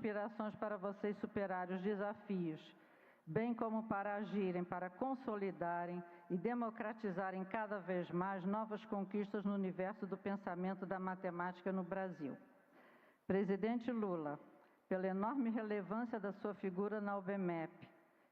inspirações para vocês superarem os desafios, bem como para agirem, para consolidarem e democratizarem cada vez mais novas conquistas no universo do pensamento da matemática no Brasil. Presidente Lula, pela enorme relevância da sua figura na UBMEP,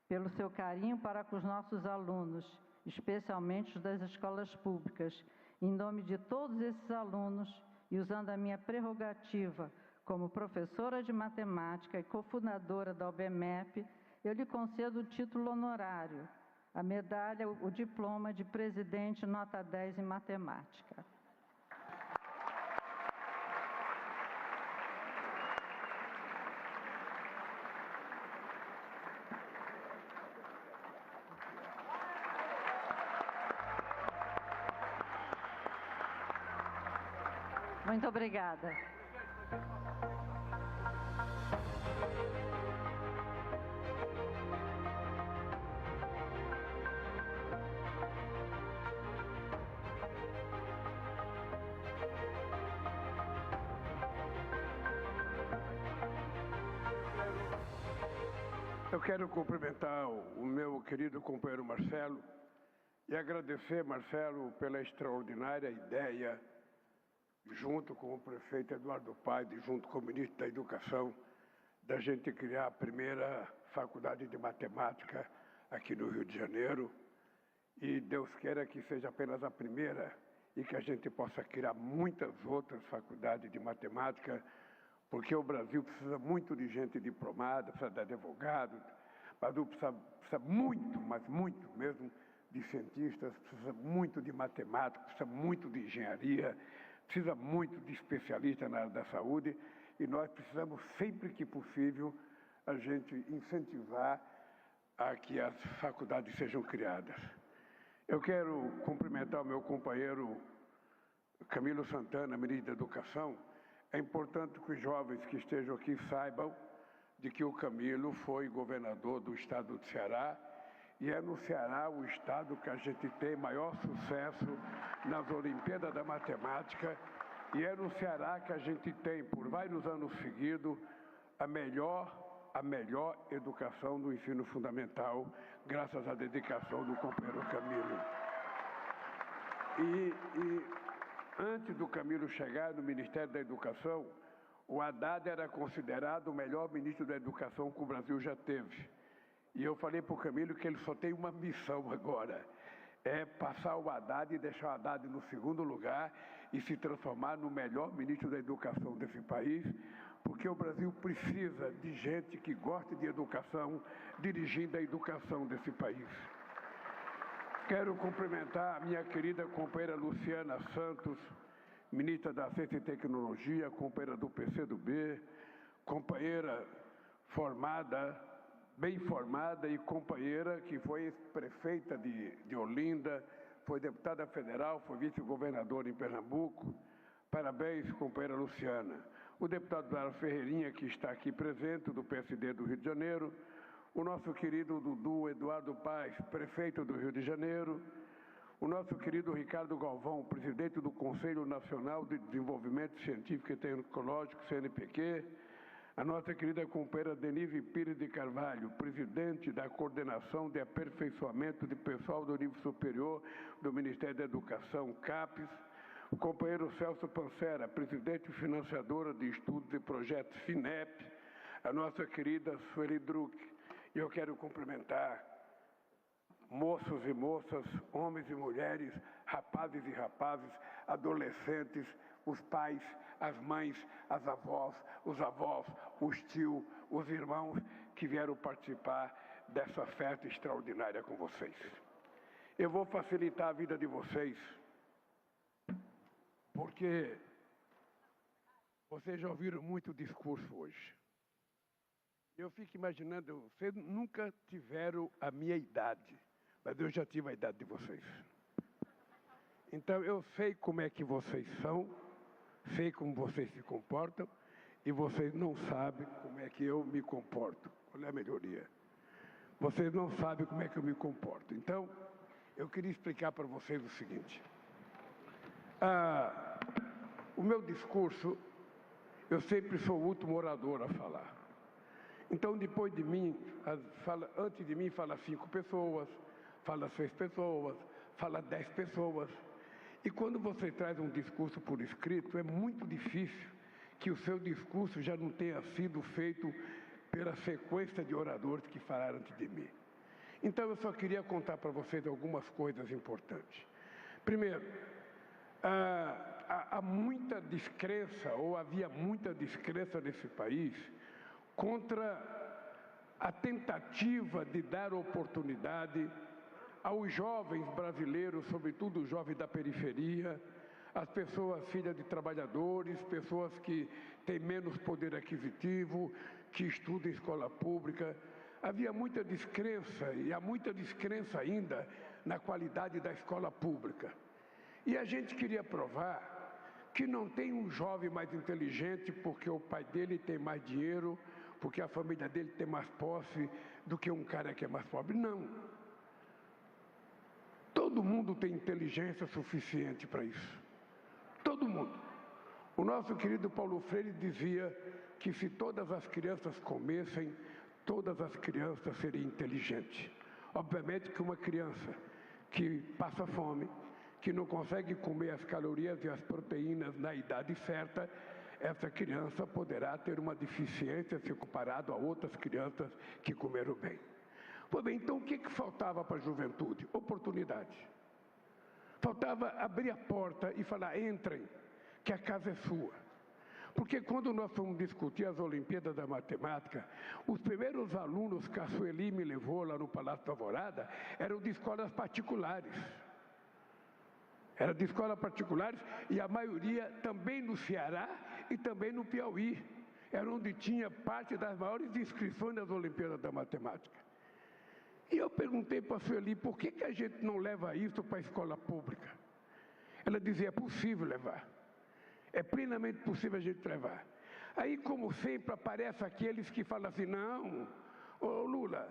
pelo seu carinho para com os nossos alunos, especialmente os das escolas públicas, em nome de todos esses alunos e usando a minha prerrogativa como professora de matemática e cofundadora da UBMEP, eu lhe concedo o título honorário, a medalha, o diploma de presidente nota 10 em matemática. Muito obrigada. Eu quero cumprimentar o meu querido companheiro Marcelo e agradecer, Marcelo, pela extraordinária ideia, junto com o prefeito Eduardo Paes e junto com o ministro da Educação, da gente criar a primeira faculdade de matemática aqui no Rio de Janeiro. E Deus queira que seja apenas a primeira e que a gente possa criar muitas outras faculdades de matemática, porque o Brasil precisa muito de gente diplomada, precisa de advogados, mas precisa muito, mas muito mesmo, de cientistas, precisa muito de matemáticos, precisa muito de engenharia, precisa muito de especialistas na área da saúde, e nós precisamos, sempre que possível, a gente incentivar a que as faculdades sejam criadas. Eu quero cumprimentar o meu companheiro Camilo Santana, ministro da Educação. É importante que os jovens que estejam aqui saibam de que o Camilo foi governador do estado do Ceará, e é no Ceará o estado que a gente tem maior sucesso nas Olimpíadas da Matemática, e é no Ceará que a gente tem, por vários anos seguidos, a melhor educação do ensino fundamental, graças à dedicação do companheiro Camilo. Antes do Camilo chegar no Ministério da Educação, o Haddad era considerado o melhor ministro da Educação que o Brasil já teve. E eu falei para o Camilo que ele só tem uma missão agora, é passar o Haddad e deixar o Haddad no segundo lugar e se transformar no melhor ministro da Educação desse país, porque o Brasil precisa de gente que goste de educação, dirigindo a educação desse país. Quero cumprimentar a minha querida companheira Luciana Santos, ministra da Ciência e Tecnologia, companheira do PCdoB, companheira formada, bem formada e companheira que foi prefeita de Olinda, foi deputada federal, foi vice-governadora em Pernambuco. Parabéns, companheira Luciana. O deputado Eduardo Ferreirinha, que está aqui presente, do PSD do Rio de Janeiro. O nosso querido Dudu Eduardo Paes, prefeito do Rio de Janeiro. O nosso querido Ricardo Galvão, presidente do Conselho Nacional de Desenvolvimento Científico e Tecnológico, CNPq. A nossa querida companheira Denise Pires de Carvalho, presidente da Coordenação de Aperfeiçoamento de Pessoal do Nível Superior do Ministério da Educação, CAPES. O companheiro Celso Pancera, presidente e financiadora de estudos e projetos FINEP. A nossa querida Sueli Druck. E eu quero cumprimentar moços e moças, homens e mulheres, rapazes e rapazes, adolescentes, os pais, as mães, as avós, os tios, os irmãos que vieram participar dessa festa extraordinária com vocês. Eu vou facilitar a vida de vocês, porque vocês já ouviram muito discurso hoje. Eu fico imaginando, vocês nunca tiveram a minha idade, mas eu já tive a idade de vocês. Então eu sei como é que vocês são, sei como vocês se comportam, e vocês não sabem como é que eu me comporto. Qual é a melhoria? Vocês não sabem como é que eu me comporto. Então, eu queria explicar para vocês o seguinte. O meu discurso, eu sempre sou o último orador a falar. Então, depois de mim, antes de mim fala 5 pessoas, fala 6 pessoas, fala 10 pessoas. E quando você traz um discurso por escrito, é muito difícil que o seu discurso já não tenha sido feito pela sequência de oradores que falaram antes de mim. Então, eu só queria contar para vocês algumas coisas importantes. Primeiro, há muita descrença, ou havia muita descrença nesse país, contra a tentativa de dar oportunidade aos jovens brasileiros, sobretudo os jovens da periferia, as pessoas filhas de trabalhadores, pessoas que têm menos poder aquisitivo, que estudam em escola pública. Havia muita descrença, e há muita descrença ainda na qualidade da escola pública. E a gente queria provar que não tem um jovem mais inteligente porque o pai dele tem mais dinheiro, porque a família dele tem mais posse do que um cara que é mais pobre. Não. Todo mundo tem inteligência suficiente para isso. Todo mundo. O nosso querido Paulo Freire dizia que se todas as crianças comessem, todas as crianças seriam inteligentes. Obviamente que uma criança que passa fome, que não consegue comer as calorias e as proteínas na idade certa, essa criança poderá ter uma deficiência se comparado a outras crianças que comeram bem. Pois bem, então o que faltava para a juventude? Oportunidade. Faltava abrir a porta e falar, entrem, que a casa é sua. Porque quando nós fomos discutir as Olimpíadas da Matemática, os primeiros alunos que a Sueli me levou lá no Palácio da Alvorada eram de escolas particulares. Era de escolas particulares e a maioria também no Ceará e também no Piauí. Era onde tinha parte das maiores inscrições das Olimpíadas da Matemática. E eu perguntei para a Sueli, por que a gente não leva isso para a escola pública? Ela dizia, é possível levar. É plenamente possível a gente levar. Aí, como sempre, aparecem aqueles que falam assim, não, ô Lula,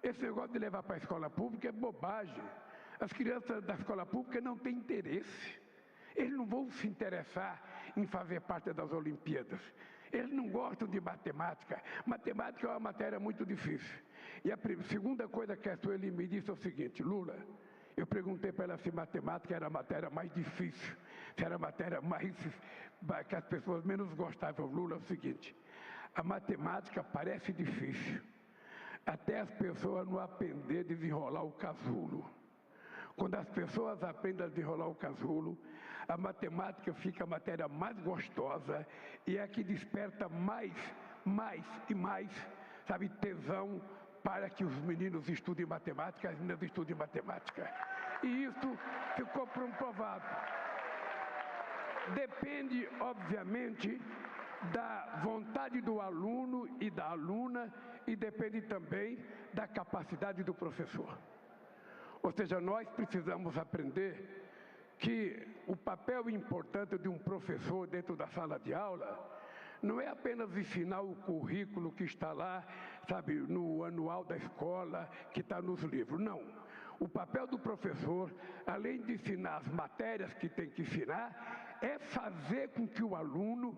esse negócio de levar para a escola pública é bobagem. As crianças da escola pública não têm interesse. Eles não vão se interessar em fazer parte das Olimpíadas. Eles não gostam de matemática. Matemática é uma matéria muito difícil. E a segunda coisa que a Sueli me disse é o seguinte, Lula, eu perguntei para ela se matemática era a matéria mais difícil, se era a matéria que as pessoas menos gostavam. Lula, é o seguinte, a matemática parece difícil, até as pessoas não aprenderem a desenrolar o casulo. Quando as pessoas aprendem a desenrolar o casulo, a matemática fica a matéria mais gostosa e é a que desperta mais e mais, sabe, tesão para que os meninos estudem matemática, as meninas estudem matemática. E isso ficou comprovado. Depende, obviamente, da vontade do aluno e da aluna e depende também da capacidade do professor. Ou seja, nós precisamos aprender que o papel importante de um professor dentro da sala de aula não é apenas ensinar o currículo que está lá, sabe, no anual da escola, que está nos livros. Não. O papel do professor, além de ensinar as matérias que tem que ensinar, é fazer com que o aluno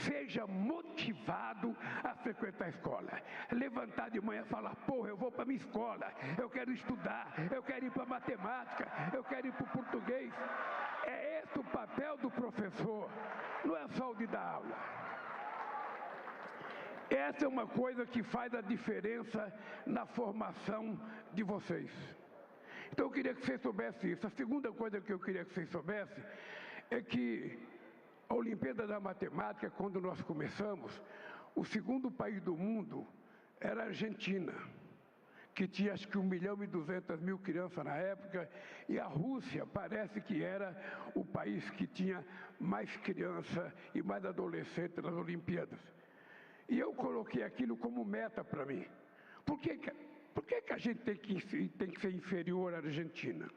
seja motivado a frequentar a escola. Levantar de manhã e falar, porra, eu vou para a minha escola, eu quero estudar, eu quero ir para a matemática, eu quero ir para o português. É esse o papel do professor, não é só o de dar aula. Essa é uma coisa que faz a diferença na formação de vocês. Então eu queria que vocês soubessem isso. A segunda coisa que eu queria que vocês soubessem é que a Olimpíada da Matemática, quando nós começamos, o segundo país do mundo era a Argentina, que tinha acho que 1.200.000 crianças na época, e a Rússia parece que era o país que tinha mais crianças e mais adolescentes nas Olimpíadas. E eu coloquei aquilo como meta para mim. Por que a gente tem que ser inferior à Argentina?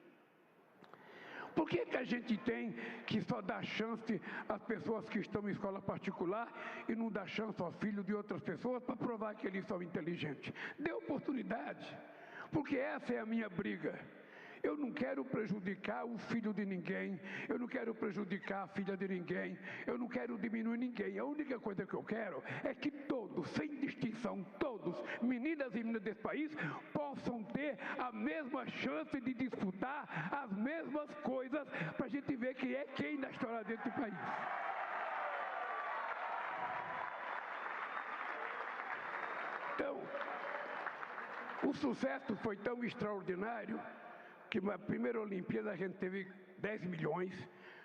Por que a gente tem que só dar chance às pessoas que estão em escola particular e não dar chance aos filhos de outras pessoas para provar que eles são inteligentes? Dê oportunidade, porque essa é a minha briga. Eu não quero prejudicar o filho de ninguém, eu não quero prejudicar a filha de ninguém, eu não quero diminuir ninguém. A única coisa que eu quero é que todos, sem distinção, todos todos, meninas e meninas desse país, possam ter a mesma chance de disputar as mesmas coisas, para a gente ver quem é quem na história desse país. Então, o sucesso foi tão extraordinário que na primeira Olimpíada a gente teve 10 milhões,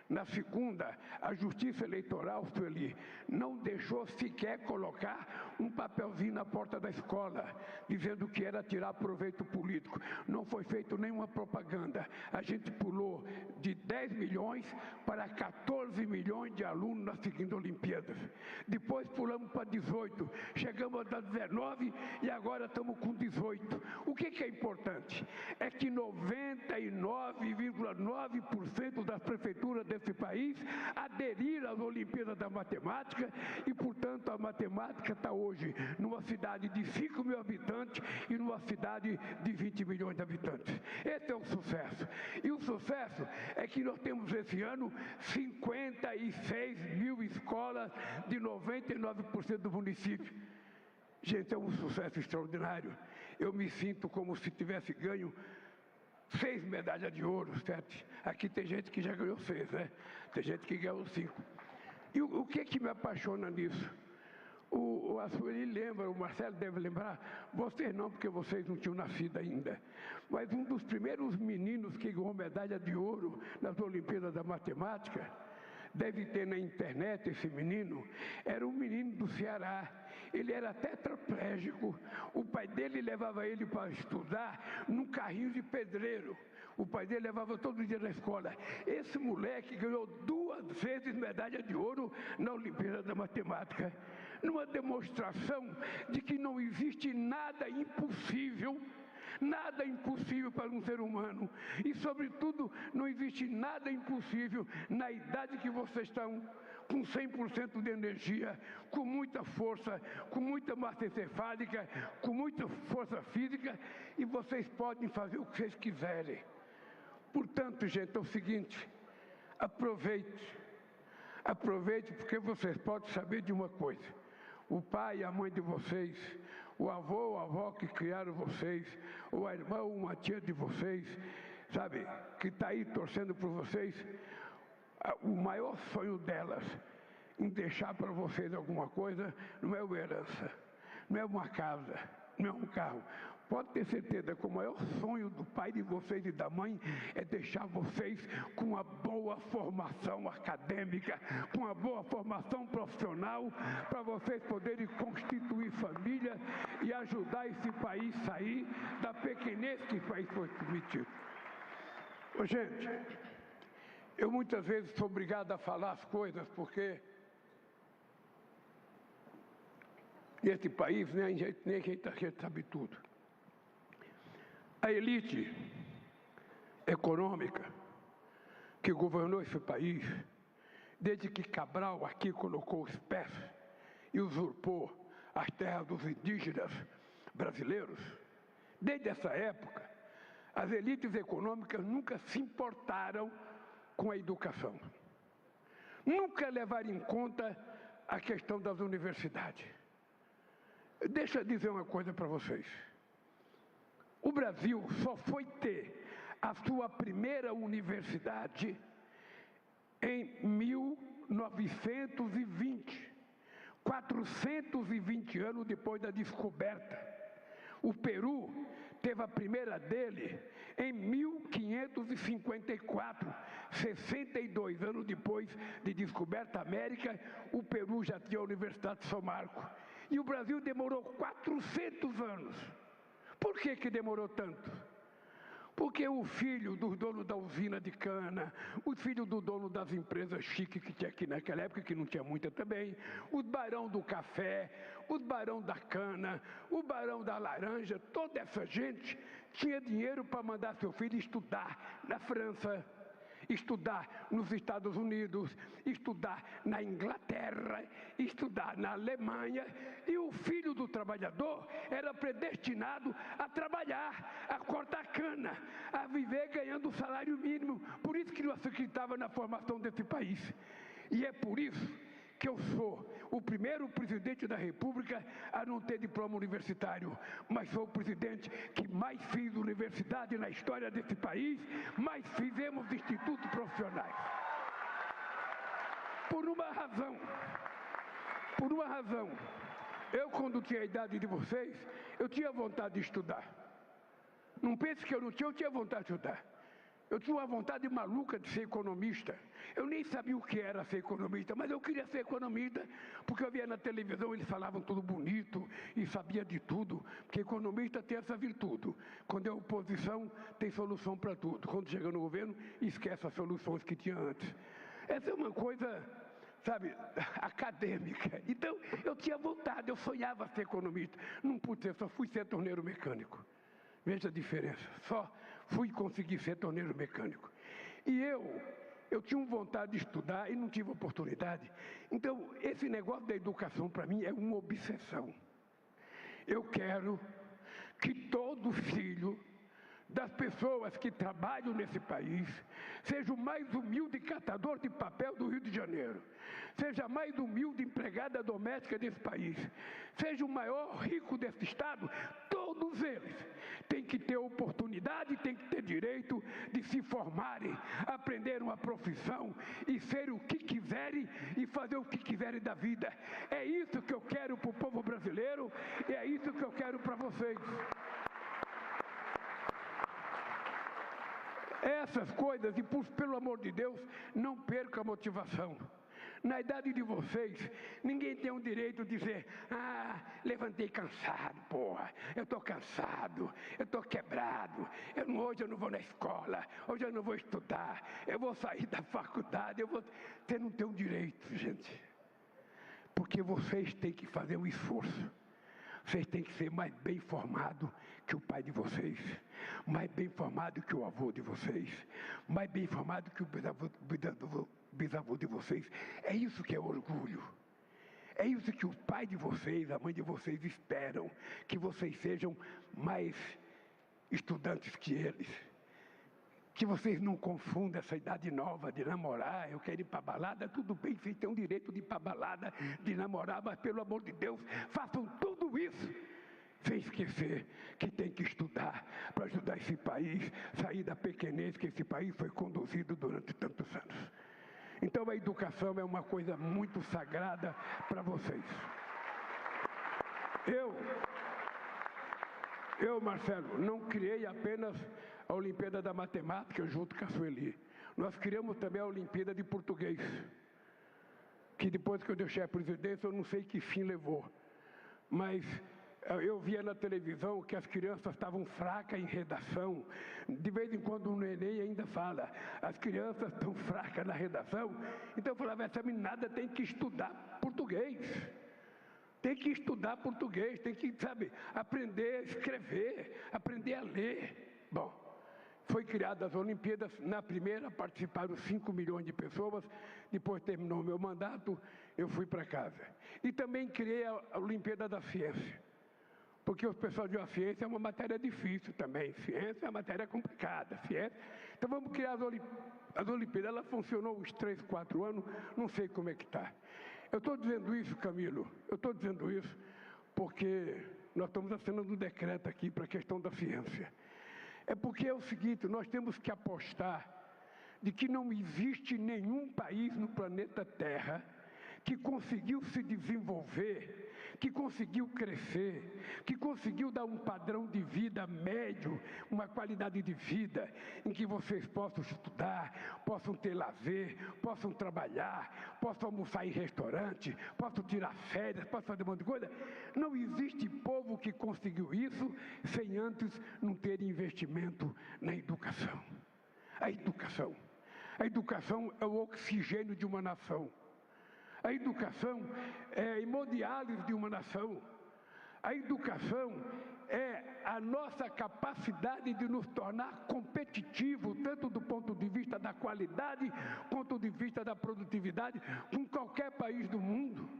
na segunda, a Justiça Eleitoral, Sueli, não deixou sequer colocar um papelzinho na porta da escola, dizendo que era tirar proveito político. Não foi feita nenhuma propaganda. A gente pulou de 10 milhões para 14 milhões de alunos nas seguintes Olimpíadas. Depois pulamos para 18, chegamos a 19 e agora estamos com 18. O que é importante? É que 99,9% das prefeituras desse país aderiram às Olimpíadas da Matemática e, portanto, a matemática está hoje numa cidade de 5 mil habitantes e numa cidade de 20 milhões de habitantes. Esse é o sucesso. E o sucesso é que nós temos esse ano 56 mil escolas de 99% do município. Gente, é um sucesso extraordinário. Eu me sinto como se tivesse ganho 6 medalhas de ouro, 7. Aqui tem gente que já ganhou 6, né? Tem gente que ganhou 5. E o que me apaixona nisso? O Sueli lembra, o Marcelo deve lembrar, vocês não, porque vocês não tinham nascido ainda. Mas um dos primeiros meninos que ganhou medalha de ouro nas Olimpíadas da Matemática, deve ter na internet esse menino, era um menino do Ceará. Ele era tetraplégico, o pai dele levava ele para estudar num carrinho de pedreiro. O pai dele levava todo dia na escola. Esse moleque ganhou 2 vezes medalha de ouro na Olimpíada da Matemática, numa demonstração de que não existe nada impossível. Nada impossível para um ser humano. E, sobretudo, não existe nada impossível na idade que vocês estão, com 100% de energia, com muita força, com muita massa encefálica, com muita força física, e vocês podem fazer o que vocês quiserem. Portanto, gente, é o seguinte, aproveite, porque vocês podem saber de uma coisa. O pai e a mãe de vocês, o avô ou a avó que criaram vocês, ou a irmã ou uma tia de vocês, sabe, que está aí torcendo por vocês, o maior sonho delas em deixar para vocês alguma coisa não é uma herança, não é uma casa, não é um carro. Pode ter certeza que o maior sonho do pai de vocês e da mãe é deixar vocês com uma boa formação acadêmica, com uma boa formação profissional, para vocês poderem constituir família e ajudar esse país a sair da pequenez que esse país foi submetido. Ô, gente, eu muitas vezes sou obrigado a falar as coisas porque nesse país nem a gente sabe tudo. A elite econômica que governou esse país, desde que Cabral aqui colocou os pés e usurpou as terras dos indígenas brasileiros, desde essa época, as elites econômicas nunca se importaram com a educação. Nunca levaram em conta a questão das universidades. Deixa eu dizer uma coisa para vocês. O Brasil só foi ter a sua primeira universidade em 1920, 420 anos depois da descoberta. O Peru teve a primeira dele em 1554, 62 anos depois de descoberta a América, o Peru já tinha a Universidade de São Marcos. E o Brasil demorou 400 anos. Por que demorou tanto? Porque o filho do dono da usina de cana, o filho do dono das empresas chiques que tinha aqui naquela época, que não tinha muita também, o barão do café, o barão da cana, o barão da laranja, toda essa gente tinha dinheiro para mandar seu filho estudar na França, estudar nos Estados Unidos, estudar na Inglaterra, estudar na Alemanha, e o filho do trabalhador era predestinado a trabalhar, a cortar cana, a viver ganhando o salário mínimo. Por isso que não se acreditava na formação desse país. E é por isso que eu sou o primeiro presidente da República a não ter diploma universitário, mas sou o presidente que mais fiz universidade na história desse país, mais fizemos institutos profissionais. Por uma razão, eu quando tinha a idade de vocês, eu tinha vontade de estudar. Não pense que eu tinha vontade de estudar. Eu tinha uma vontade maluca de ser economista. Eu nem sabia o que era ser economista, mas eu queria ser economista, porque eu via na televisão, eles falavam tudo bonito e sabia de tudo, porque economista tem essa virtude. Quando é oposição, tem solução para tudo. Quando chega no governo, esquece as soluções que tinha antes. Essa é uma coisa, sabe, acadêmica. Então, eu tinha vontade, eu sonhava ser economista. Não pude ser, só fui ser torneiro mecânico. Veja a diferença, só fui conseguir ser torneiro mecânico. E eu tinha vontade de estudar e não tive oportunidade. Então, esse negócio da educação para mim é uma obsessão. Eu quero que todo filho das pessoas que trabalham nesse país seja o mais humilde catador de papel do Rio de Janeiro, seja a mais humilde empregada doméstica desse país, seja o maior rico desse estado. Todos eles têm que ter oportunidade, têm que ter direito de se formarem, aprender uma profissão e ser o que quiserem e fazer o que quiserem da vida. É isso que eu quero para o povo brasileiro e é isso que eu quero para vocês. Essas coisas, e pelo amor de Deus, não perca a motivação. Na idade de vocês, ninguém tem o direito de dizer: ah, levantei cansado, porra, eu estou cansado, eu estou quebrado, hoje eu não vou na escola, hoje eu não vou estudar, eu vou sair da faculdade, Você não tem o direito, gente, porque vocês têm que fazer um esforço. Vocês têm que ser mais bem formados que o pai de vocês, mais bem formado que o avô de vocês, mais bem formado que o bisavô de vocês. É isso que é orgulho. É isso que o pai de vocês, a mãe de vocês esperam, que vocês sejam mais estudantes que eles. Que vocês não confundam essa idade nova de namorar, eu quero ir para a balada. Tudo bem, vocês têm o direito de ir para a balada, de namorar, mas pelo amor de Deus, façam tudo isso sem esquecer que tem que estudar para ajudar esse país, sair da pequenez que esse país foi conduzido durante tantos anos. Então a educação é uma coisa muito sagrada para vocês. Eu, Marcelo, não criei apenas a Olimpíada da Matemática junto com a Sueli. Nós criamos também a Olimpíada de Português, que depois que eu deixei a presidência, eu não sei que fim levou. Mas eu via na televisão que as crianças estavam fracas em redação. De vez em quando o Enem ainda fala, as crianças estão fracas na redação. Então eu falava, essa meninada tem que estudar português. Tem que estudar português, tem que, sabe, aprender a escrever, aprender a ler. Bom, foi criadas as Olimpíadas. Na primeira participaram 5 milhões de pessoas. Depois terminou o meu mandato, eu fui para casa. E também criei a Olimpíada da Ciência. Porque os pessoal de uma ciência é uma matéria difícil também. Ciência é uma matéria complicada. Ciência. Então vamos criar as Olimpíadas. Ela funcionou uns 3, 4 anos, não sei como é que está. Eu estou dizendo isso, Camilo, eu estou dizendo isso porque nós estamos assinando um decreto aqui para a questão da ciência. É porque é o seguinte, nós temos que apostar de que não existe nenhum país no planeta Terra que conseguiu se desenvolver, que conseguiu crescer, que conseguiu dar um padrão de vida médio, uma qualidade de vida em que vocês possam estudar, possam ter lazer, possam trabalhar, possam almoçar em restaurante, possam tirar férias, possam fazer um monte de coisa. Não existe povo que conseguiu isso sem antes não ter investimento na educação. A educação é o oxigênio de uma nação. A educação é a hemodiálise de uma nação. A educação é a nossa capacidade de nos tornar competitivos, tanto do ponto de vista da qualidade, quanto do ponto de vista da produtividade, com qualquer país do mundo.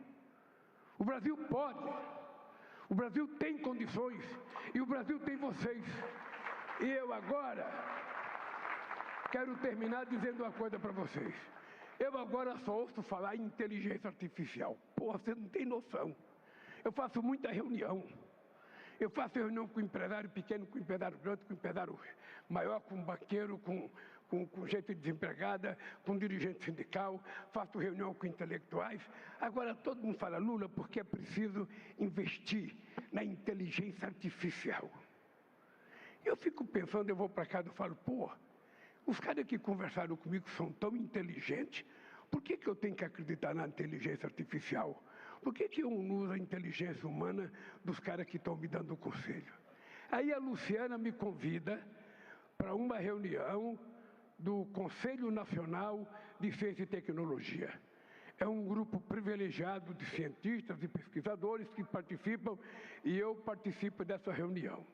O Brasil pode, o Brasil tem condições, e o Brasil tem vocês. E eu agora quero terminar dizendo uma coisa para vocês. Eu agora só ouço falar em inteligência artificial. Porra, você não tem noção. Eu faço muita reunião. Eu faço reunião com empresário pequeno, com empresário grande, com empresário maior, com banqueiro, com gente desempregada, com dirigente sindical. Faço reunião com intelectuais. Agora todo mundo fala, Lula, porque é preciso investir na inteligência artificial. Eu fico pensando, eu vou para casa e falo, pô, os caras que conversaram comigo são tão inteligentes, por que eu tenho que acreditar na inteligência artificial? Por que eu não uso a inteligência humana dos caras que estão me dando conselho? Aí a Luciana me convida para uma reunião do Conselho Nacional de Ciência e Tecnologia. É um grupo privilegiado de cientistas e pesquisadores que participam e eu participo dessa reunião.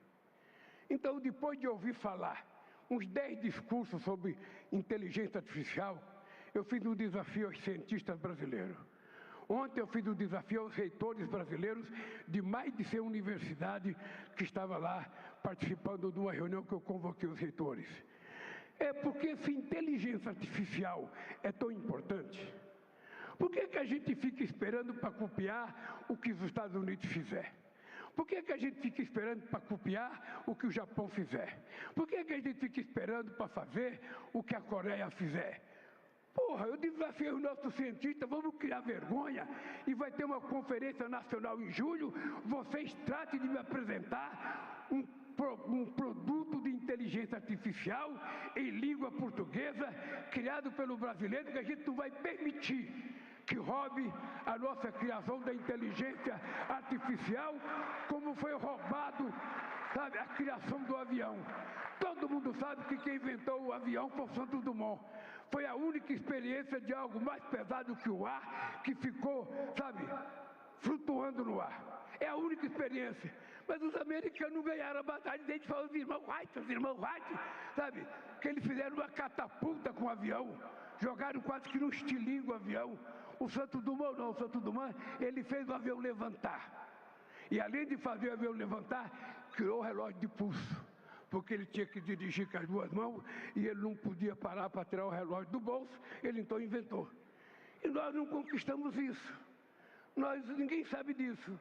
Então, depois de ouvir falar uns 10 discursos sobre inteligência artificial, eu fiz um desafio aos cientistas brasileiros. Ontem eu fiz um desafio aos reitores brasileiros de mais de 100 universidades que estavam lá participando de uma reunião que eu convoquei os reitores. É porque se inteligência artificial é tão importante, por que a gente fica esperando para copiar o que os Estados Unidos fizeram? Por que a gente fica esperando para copiar o que o Japão fizer? Por que a gente fica esperando para fazer o que a Coreia fizer? Porra, eu desafio os nossos cientistas, vamos criar vergonha e vai ter uma conferência nacional em julho, vocês tratem de me apresentar um produto de inteligência artificial em língua portuguesa, criado pelo brasileiro, que a gente não vai permitir que roube a nossa criação da inteligência artificial, como foi roubado, sabe, a criação do avião. Todo mundo sabe que quem inventou o avião foi o Santos Dumont. Foi a única experiência de algo mais pesado que o ar, que ficou, sabe, flutuando no ar. É a única experiência. Mas os americanos ganharam a batalha, a gente fala os irmãos Wright, sabe, que eles fizeram uma catapulta com o avião, jogaram quase que num estilingue o avião. O Santos Dumont não, o Santos Dumont, ele fez o avião levantar. E além de fazer o avião levantar, criou o relógio de pulso, porque ele tinha que dirigir com as duas mãos e ele não podia parar para tirar o relógio do bolso, ele então inventou. E nós não conquistamos isso. Ninguém sabe disso.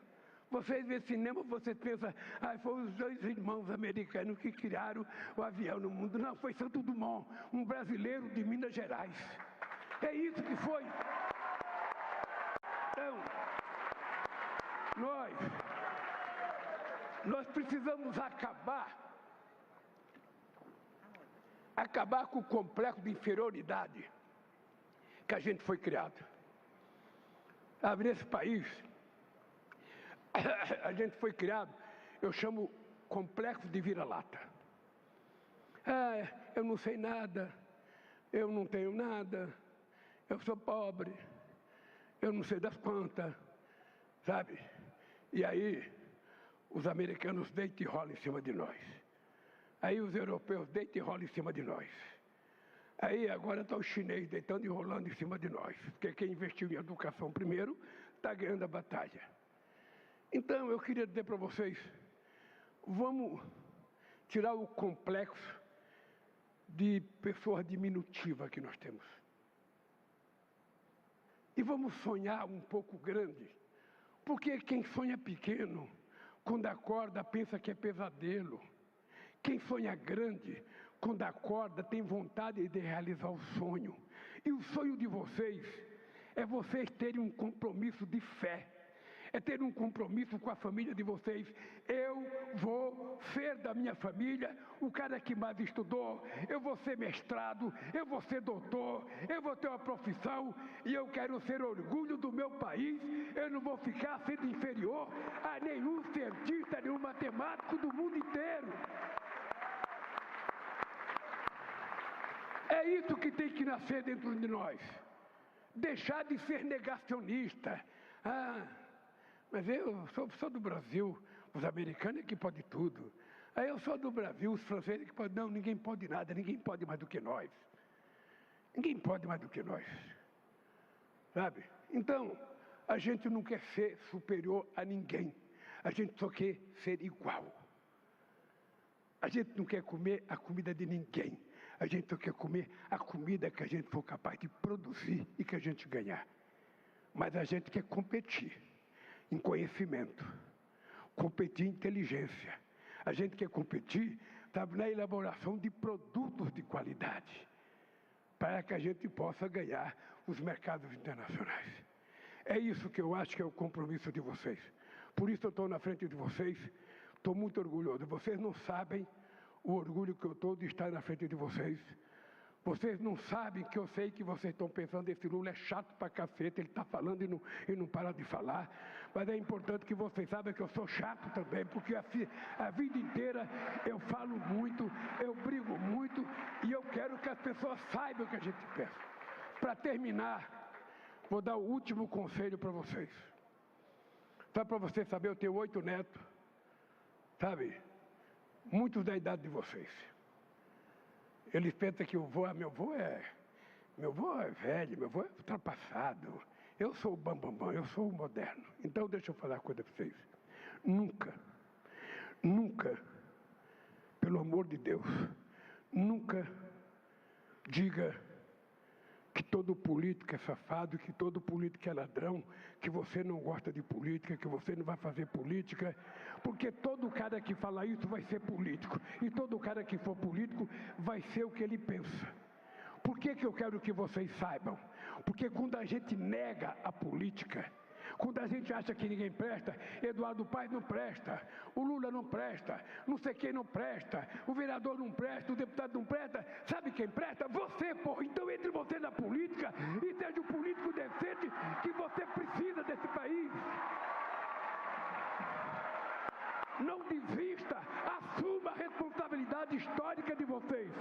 Vocês vêem cinema, você pensa, foram os 2 irmãos americanos que criaram o avião no mundo. Não, foi Santos Dumont, um brasileiro de Minas Gerais. É isso que foi. Então, nós precisamos acabar com o complexo de inferioridade que a gente foi criado. Sabe, nesse país, a gente foi criado, eu chamo complexo de vira-lata. Eu não sei nada, eu não tenho nada, eu sou pobre, eu não sei das quantas, sabe? E aí, os americanos deitam e rolam em cima de nós. Aí os europeus deitam e rolam em cima de nós. Aí agora está o chinês deitando e rolando em cima de nós. Porque quem investiu em educação primeiro está ganhando a batalha. Então eu queria dizer para vocês, vamos tirar o complexo de pessoa diminutiva que nós temos. E vamos sonhar um pouco grande. Porque quem sonha pequeno, quando acorda, pensa que é pesadelo. Quem sonha grande, quando acorda, tem vontade de realizar o sonho. E o sonho de vocês é vocês terem um compromisso de fé. É ter um compromisso com a família de vocês. Eu vou ser da minha família o cara que mais estudou, eu vou ser mestrado, eu vou ser doutor, eu vou ter uma profissão e eu quero ser orgulho do meu país. Eu não vou ficar sendo inferior a nenhum cientista, nenhum matemático do mundo inteiro. É isso que tem que nascer dentro de nós. Deixar de ser negacionista. Mas eu sou do Brasil, os americanos é que podem tudo. Aí eu sou do Brasil, os franceses que podem. Não, ninguém pode nada, ninguém pode mais do que nós. Ninguém pode mais do que nós. Sabe? Então, a gente não quer ser superior a ninguém. A gente só quer ser igual. A gente não quer comer a comida de ninguém. A gente só quer comer a comida que a gente for capaz de produzir e que a gente ganhar. Mas a gente quer competir em conhecimento, competir em inteligência. A gente quer competir, sabe, na elaboração de produtos de qualidade, para que a gente possa ganhar os mercados internacionais. É isso que eu acho que é o compromisso de vocês. Por isso eu estou na frente de vocês, estou muito orgulhoso. Vocês não sabem o orgulho que eu estou de estar na frente de vocês. Vocês não sabem que eu sei que vocês estão pensando, esse Lula é chato pra cacete, ele está falando e não para de falar. Mas é importante que vocês saibam que eu sou chato também, porque a vida inteira eu falo muito, eu brigo muito, e eu quero que as pessoas saibam o que a gente pensa. Para terminar, vou dar o último conselho para vocês. Só para vocês saberem, eu tenho 8 netos, sabe? Muitos da idade de vocês. Eles pensam que meu avô é velho, meu avô é ultrapassado. Eu sou o bambambam, eu sou o moderno. Então deixa eu falar uma coisa para vocês. Nunca, pelo amor de Deus, nunca diga que todo político é safado, que todo político é ladrão, que você não gosta de política, que você não vai fazer política, porque todo cara que fala isso vai ser político, e todo cara que for político vai ser o que ele pensa. Por que eu quero que vocês saibam? Porque quando a gente nega a política, quando a gente acha que ninguém presta, Eduardo Paes não presta, o Lula não presta, não sei quem não presta, o vereador não presta, o deputado não presta, sabe quem presta? Você, porra! Então entre você na política e seja um político decente que você precisa desse país. Não desista, assuma a responsabilidade histórica de vocês.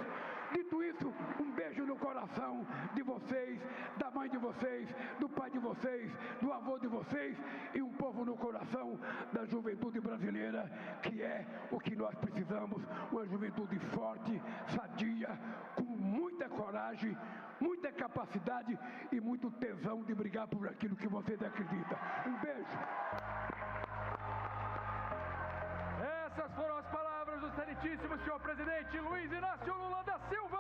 Dito isso, um beijo no coração de vocês, da mãe de vocês, do pai de vocês, do avô de vocês, e um povo no coração da juventude brasileira, que é o que nós precisamos, uma juventude forte, sadia, com muita coragem, muita capacidade e muito tesão de brigar por aquilo que vocês acreditam. Um beijo. Essas foram as palavras do excelentíssimo senhor presidente Luiz Inácio Lula da Silva.